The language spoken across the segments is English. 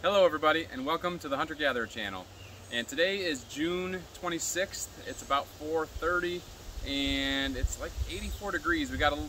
Hello everybody and welcome to the Hunter Gatherer channel. And today is June 26th. It's about 4:30 and it's like 84 degrees. We got a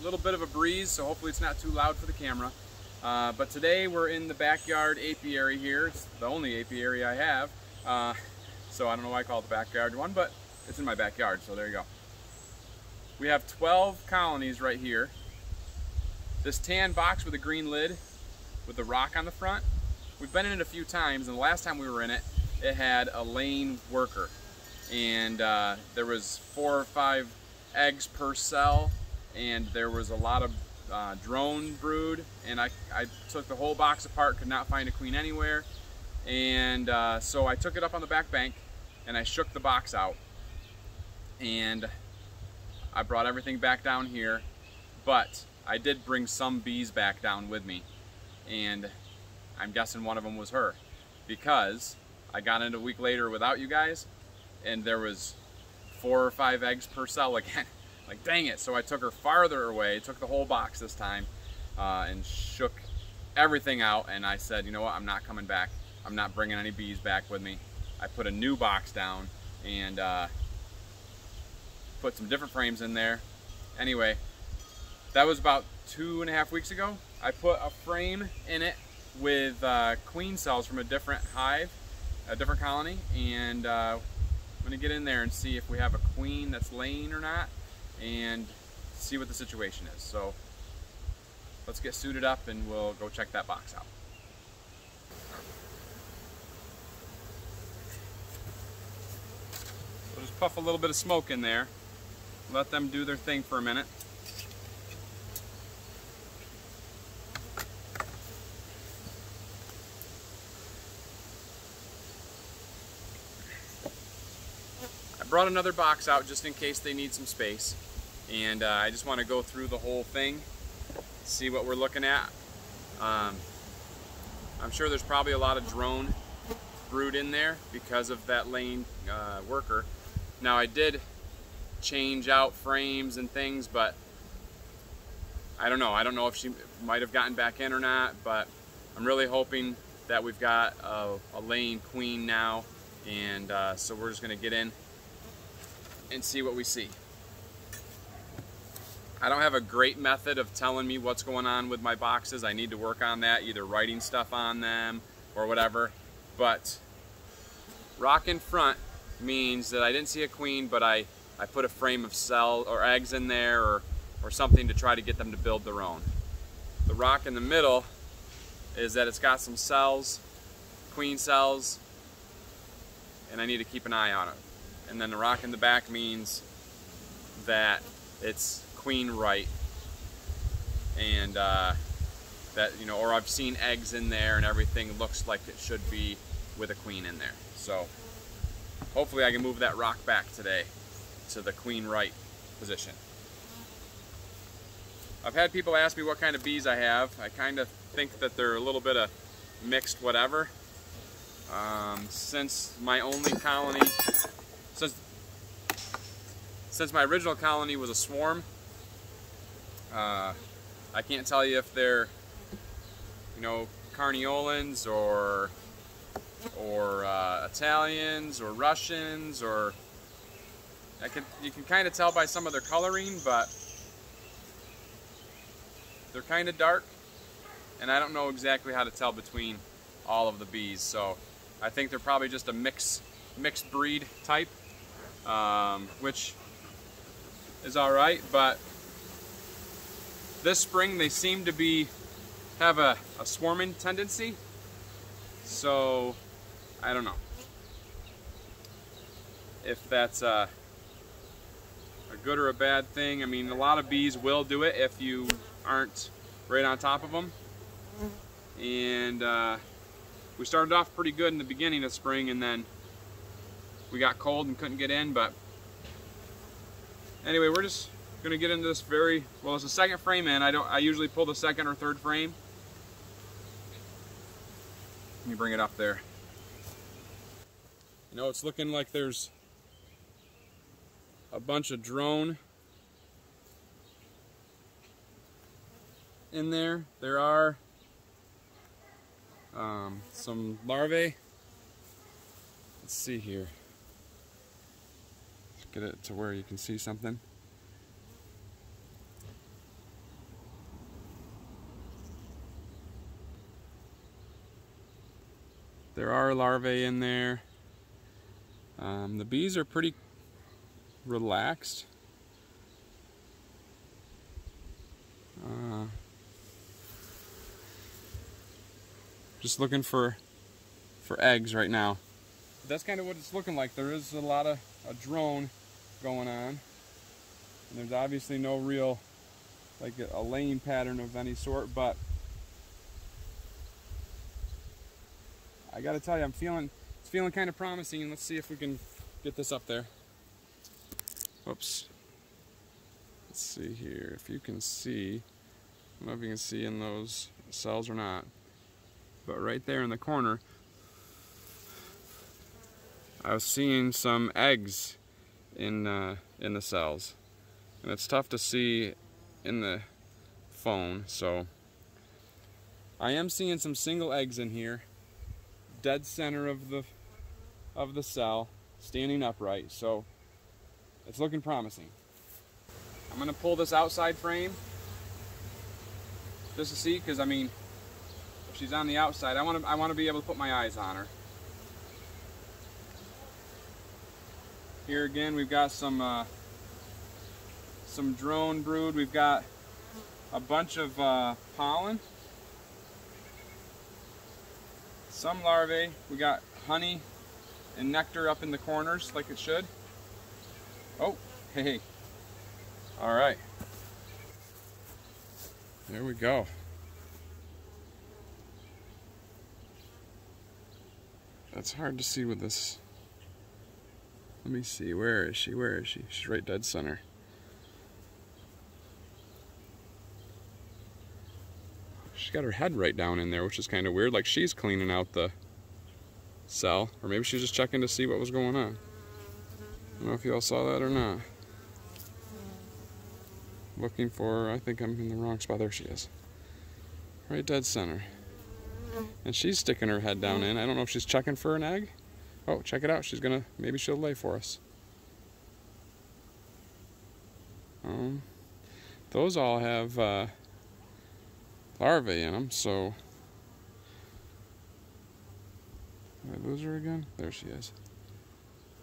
little bit of a breeze, so hopefully it's not too loud for the camera. But today we're in the backyard apiary here. It's the only apiary I have. So I don't know why I call it the backyard one, but it's in my backyard, so there you go. We have 12 colonies right here. This tan box with a green lid with the rock on the front, we've been in it a few times, and the last time we were in it, it had a laying worker. And there was 4 or 5 eggs per cell, and there was a lot of drone brood, and I took the whole box apart, could not find a queen anywhere. And so I took it up on the back bank, and I shook the box out. And I brought everything back down here, but I did bring some bees back down with me. And I'm guessing one of them was her, because I got in a week later without you guys and there was 4 or 5 eggs per cell again. Like, dang it. So I took her farther away, took the whole box this time, and shook everything out, and I said, you know what, I'm not coming back. I'm not bringing any bees back with me. I put a new box down and put some different frames in there. Anyway, that was about 2.5 weeks ago. I put a frame in it with queen cells from a different hive, a different colony, and I'm gonna get in there and see if we have a queen that's laying or not, and see what the situation is. So let's get suited up and we'll go check that box out. So just puff a little bit of smoke in there, let them do their thing for a minute. Brought another box out just in case they need some space, and I just want to go through the whole thing, see what we're looking at. I'm sure there's probably a lot of drone brood in there because of that laying worker. Now, I did change out frames and things, but I don't know if she might have gotten back in or not, but I'm really hoping that we've got a laying queen now, and so we're just going to get in and see what we see. I don't have a great method of telling me what's going on with my boxes. I need to work on that, either writing stuff on them or whatever. But rock in front means that I didn't see a queen, but I put a frame of cell or eggs in there, or something to try to get them to build their own. The rock in the middle is that it's got some cells, queen cells, and I need to keep an eye on it. And then the rock in the back means that it's queen right, and that, you know, or I've seen eggs in there and everything looks like it should be with a queen in there. So hopefully I can move that rock back today to the queen right position. I've had people ask me what kind of bees I have. I kind of think that they're a little bit of mixed whatever. Since my only colony, since my original colony was a swarm, I can't tell you if they're, you know, Carniolans or Italians or Russians, or you can kind of tell by some of their coloring, but they're kind of dark, and I don't know exactly how to tell between all of the bees. So I think they're probably just a mixed breed type, which is all right. But this spring they seem to have a swarming tendency, so I don't know if that's a good or a bad thing. I mean, a lot of bees will do it if you aren't right on top of them, and we started off pretty good in the beginning of spring, and then we got cold and couldn't get in. But anyway, we're just gonna get into this well, it's the second frame in. I usually pull the second or third frame. Let me bring it up there. You know, it's looking like there's a bunch of drone in there. There are some larvae. Let's see here. Get it to where you can see something. There are larvae in there. The bees are pretty relaxed. Just looking for eggs right now. But that's kind of what it's looking like. There is a drone going on. And there's obviously no real, like a laying pattern of any sort, but I gotta tell you, it's feeling kind of promising. Let's see if we can get this up there. Whoops. Let's see here, if you can see, I don't know if you can see in those cells or not, but right there in the corner, I was seeing some eggs in the cells, and it's tough to see in the phone, so I am seeing some single eggs in here, dead center of the cell, standing upright, so it's looking promising. I'm gonna pull this outside frame just to see, because I mean, if she's on the outside, I want to be able to put my eyes on her. Here again, we've got some drone brood. We've got a bunch of pollen, some larvae. We got honey and nectar up in the corners like it should. Oh, hey. All right. There we go. That's hard to see with this. Let me see, where is she? Where is she? She's right dead center. She's got her head right down in there, which is kind of weird, like she's cleaning out the cell. Or maybe she's just checking to see what was going on. I don't know if you all saw that or not. Looking for, I think I'm in the wrong spot. There she is. Right dead center. And she's sticking her head down in. I don't know if she's checking for an egg. Oh, check it out. She's gonna, maybe she'll lay for us. Those all have larvae in them, so. Did I lose her again? There she is.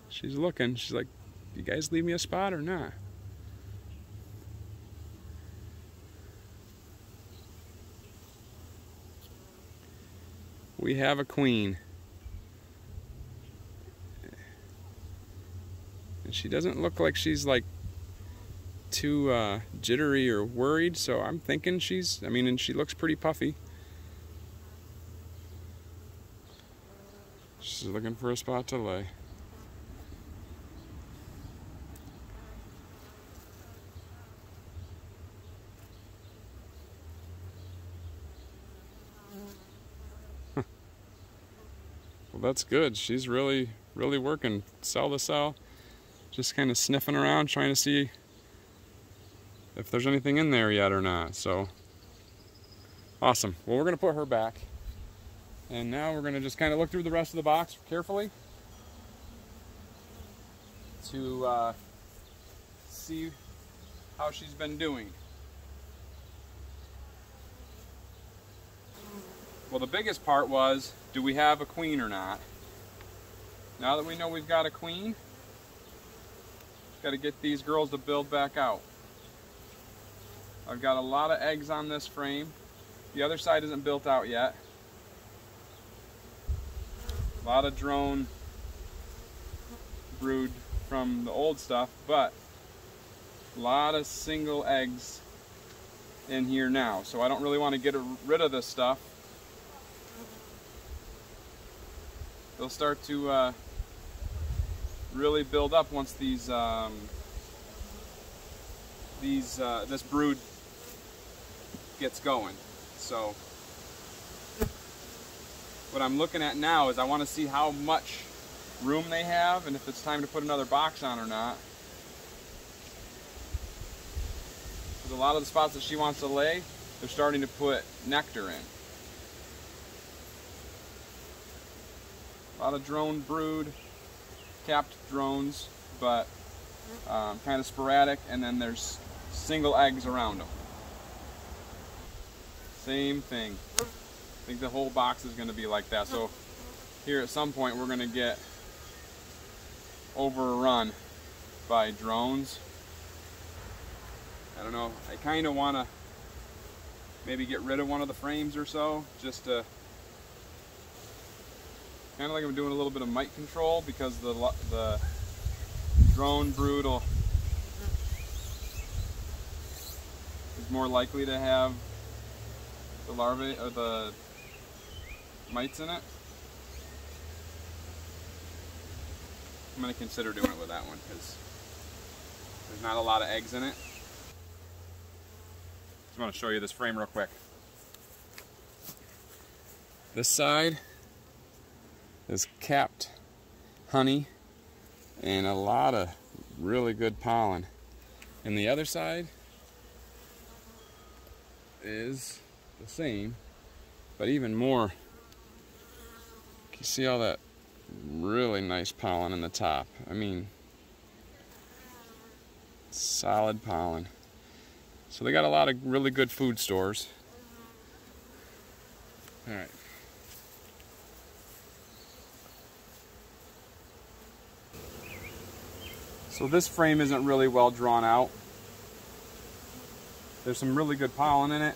She's looking. She's like, you guys leave me a spot or not? We have a queen. And she doesn't look like she's like too jittery or worried, so I'm thinking she's, I mean, and she looks pretty puffy. She's looking for a spot to lay. Well, that's good. She's really working cell to cell. Just kind of sniffing around, trying to see if there's anything in there yet or not. So, awesome. Well, we're going to put her back. And now we're going to just kind of look through the rest of the box carefully to see how she's been doing. Well, the biggest part was, do we have a queen or not? Now that we know we've got a queen, got to get these girls to build back out. I've got a lot of eggs on this frame. The other side isn't built out yet. A lot of drone brood from the old stuff, but a lot of single eggs in here now. So I don't really want to get rid of this stuff. They'll start to really build up once this brood gets going. So what I'm looking at now is I want to see how much room they have and if it's time to put another box on or not. Because a lot of the spots that she wants to lay, they're starting to put nectar in. A lot of drone brood, capped drones, but kind of sporadic, and then there's single eggs around them. Same thing. I think the whole box is going to be like that. So here at some point we're going to get overrun by drones. I don't know, I kind of want to maybe get rid of one of the frames or so, just to kind of like I'm doing a little bit of mite control, because the drone brood is more likely to have the larvae or the mites in it. I'm going to consider doing it with that one because there's not a lot of eggs in it. Just want to show you this frame real quick. This side is capped honey and a lot of really good pollen. And the other side is the same, but even more. You see all that really nice pollen in the top. I mean, solid pollen. So they got a lot of really good food stores. All right. So this frame isn't really well drawn out. There's some really good pollen in it.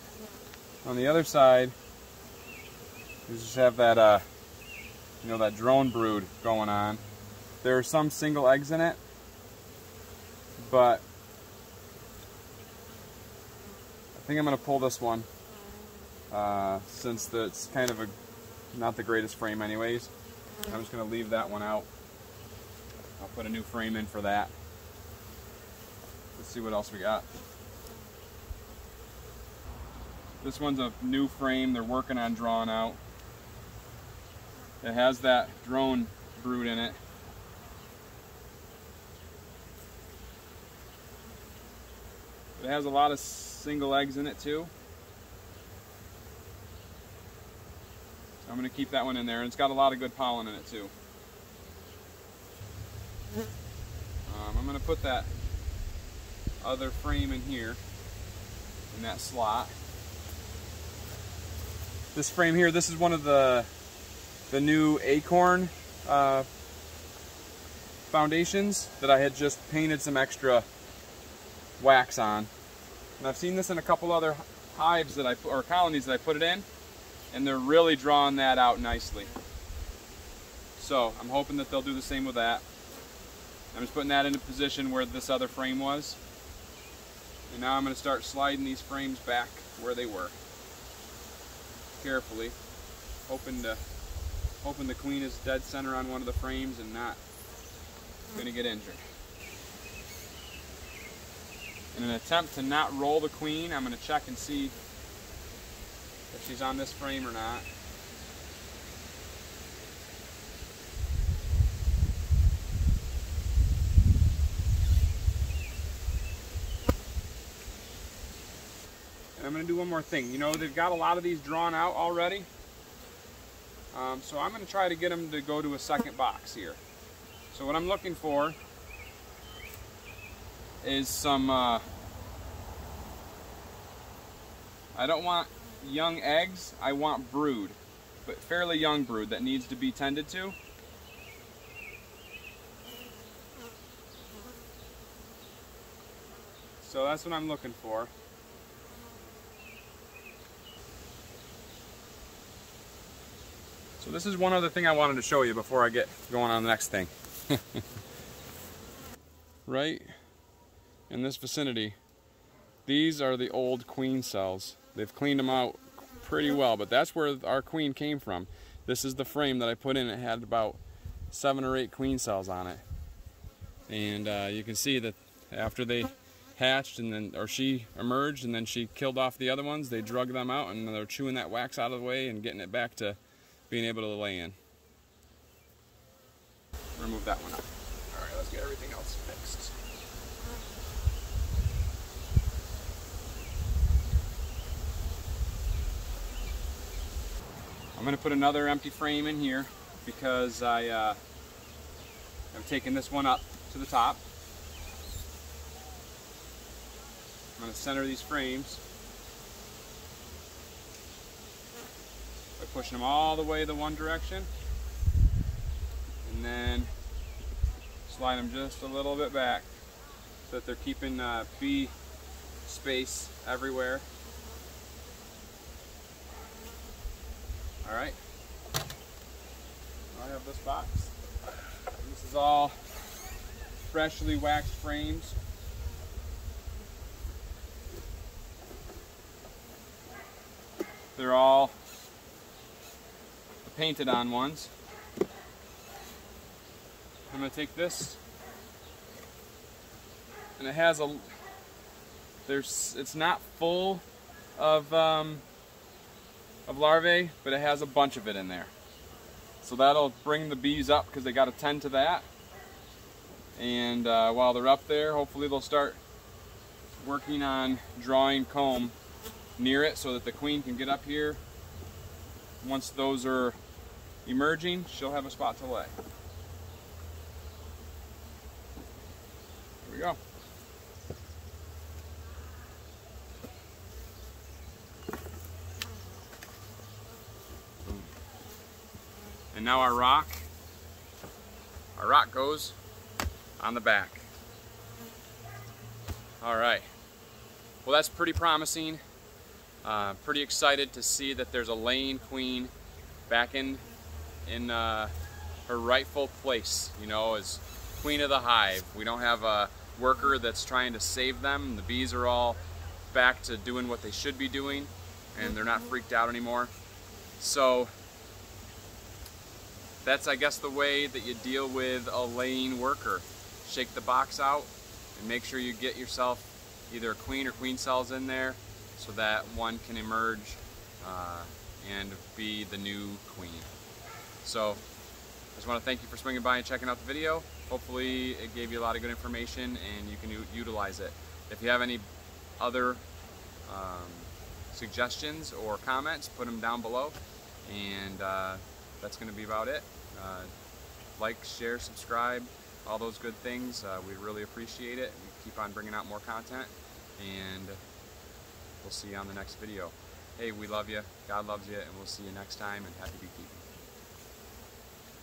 On the other side, you just have that, you know, that drone brood going on. There are some single eggs in it, but I think I'm going to pull this one since it's kind of not the greatest frame anyways. I'm just going to leave that one out. I'll put a new frame in for that. Let's see what else we got. This one's a new frame they're working on drawing out. It has that drone brood in it. It has a lot of single eggs in it too. So I'm going to keep that one in there, and it's got a lot of good pollen in it too. I'm going to put that other frame in here, in that slot. This frame here, this is one of the new acorn foundations that I had just painted some extra wax on. And I've seen this in a couple other hives that or colonies that I put it in, and they're really drawing that out nicely. So I'm hoping that they'll do the same with that. I'm just putting that in a position where this other frame was. And now I'm going to start sliding these frames back where they were. Carefully, hoping the queen is dead center on one of the frames and not going to get injured. In an attempt to not roll the queen, I'm going to check and see if she's on this frame or not. And I'm going to do one more thing. You know, they've got a lot of these drawn out already. So I'm going to try to get them to go to a second box here. So what I'm looking for is some, I don't want young eggs, I want brood, but fairly young brood that needs to be tended to. So that's what I'm looking for. So this is one other thing I wanted to show you before I get going on the next thing. Right in this vicinity, these are the old queen cells. They've cleaned them out pretty well, but that's where our queen came from. This is the frame that I put in. It had about 7 or 8 queen cells on it. And you can see that after they hatched or she emerged and then she killed off the other ones, they drug them out and they're chewing that wax out of the way and getting it back to being able to lay in. Remove that one out. Alright, let's get everything else fixed. I'm going to put another empty frame in here because I've taken this one up to the top. I'm going to center these frames by pushing them all the way the one direction, and then slide them just a little bit back so that they're keeping bee space everywhere. Alright, I have this box. This is all freshly waxed frames. They're all the painted on ones. I'm going to take this, and it has it's not full of larvae, but it has a bunch of it in there. So that'll bring the bees up because they got to tend to that. And while they're up there, hopefully they'll start working on drawing comb near it so that the queen can get up here. Once those are emerging, she'll have a spot to lay. Here we go. And now our rock goes on the back. All right, well, that's pretty promising. Pretty excited to see that there's a laying queen back in her rightful place, you know, as queen of the hive. We don't have a worker that's trying to save them. The bees are all back to doing what they should be doing, and they're not freaked out anymore. So that's, I guess, the way that you deal with a laying worker. Shake the box out and make sure you get yourself either a queen or queen cells in there so that one can emerge and be the new queen. So I just want to thank you for swinging by and checking out the video. Hopefully it gave you a lot of good information and you can utilize it. If you have any other suggestions or comments, put them down below. And that's going to be about it. Like, share, subscribe, all those good things. We really appreciate it. We keep on bringing out more content, and we'll see you on the next video. Hey, we love you. God loves you, and we'll see you next time, and happy beekeeping.